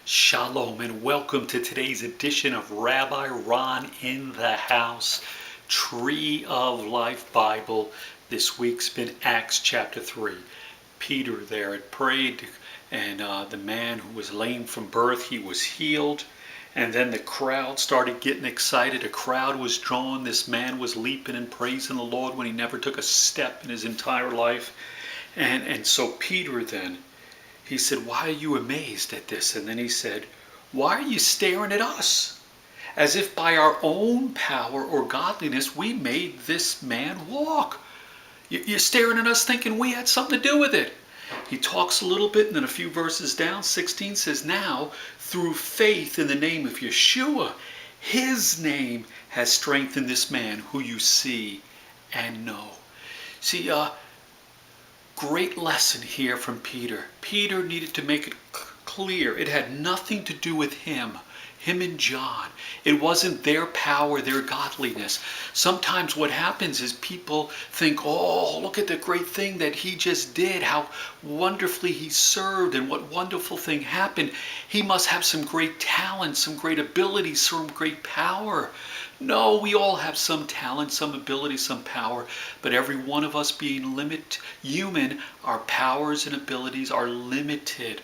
Shalom and welcome to today's edition of Rabbi Ron in the House, Tree of Life Bible. This week's been Acts chapter 3. Peter there had prayed, and the man who was lame from birth, he was healed. And then the crowd started getting excited. A crowd was drawn. This man was leaping and praising the Lord when he never took a step in his entire life. And so Peter then, he said, "Why are you amazed at this?" And then he said, "Why are you staring at us? As if by our own power or godliness we made this man walk. You're staring at us thinking we had something to do with it." He talks a little bit, and then a few verses down, 16 says, "Now, through faith in the name of Yeshua, his name has strengthened this man who you see and know." See, great lesson here from Peter. Peter needed to make it clear it had nothing to do with him and John. It wasn't their power, their godliness. Sometimes what happens is people think, "Oh, look at the great thing that he just did, how wonderfully he served, and what wonderful thing happened. He must have some great talent, some great ability, some great power." No, we all have some talent, some ability, some power, but every one of us being human, our powers and abilities are limited.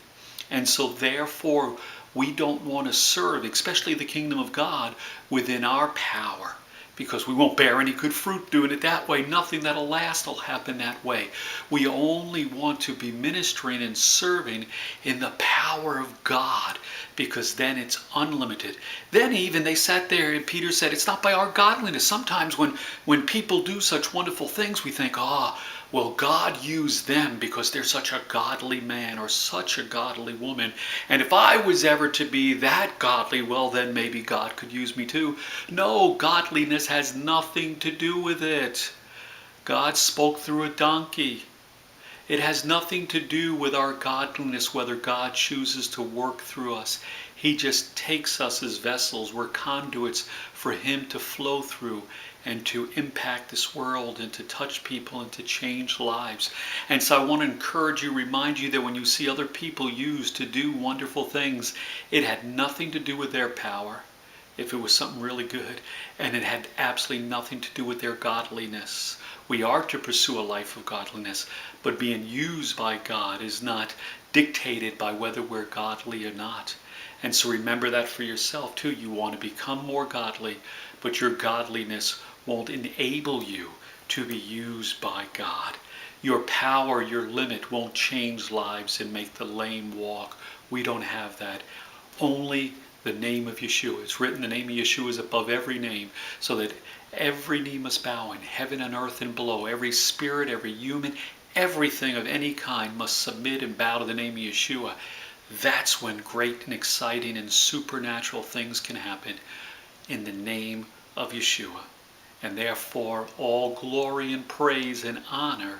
And so therefore, we don't want to serve, especially the kingdom of God, within our power, because we won't bear any good fruit doing it that way. Nothing that'll last will happen that way. We only want to be ministering and serving in the power of God, because then it's unlimited. Then even they sat there and Peter said, it's not by our godliness. Sometimes when people do such wonderful things, we think, well, God used them because they're such a godly man or such a godly woman. And if I was ever to be that godly, well, then maybe God could use me too. No, godliness has nothing to do with it. God spoke through a donkey. It has nothing to do with our godliness, whether God chooses to work through us. He just takes us as vessels. We're conduits for Him to flow through and to impact this world and to touch people and to change lives. And so I want to encourage you, remind you that when you see other people used to do wonderful things, it had nothing to do with their power, if it was something really good, and it had absolutely nothing to do with their godliness. We are to pursue a life of godliness, but being used by God is not dictated by whether we're godly or not. And so remember that for yourself too. You want to become more godly, but your godliness won't enable you to be used by God. Your power, your limit won't change lives and make the lame walk. We don't have that. Only the name of Yeshua. It's written the name of Yeshua is above every name, so that every knee must bow in heaven and earth and below. Every spirit, every human, everything of any kind must submit and bow to the name of Yeshua. That's when great and exciting and supernatural things can happen in the name of Yeshua. And therefore all glory and praise and honor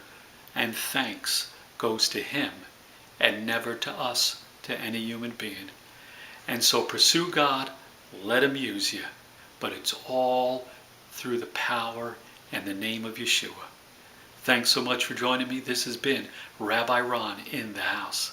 and thanks goes to Him and never to us, to any human being. And so pursue God, let Him use you, but it's all through the power and the name of Yeshua. Thanks so much for joining me. This has been Rabbi Ron in the House.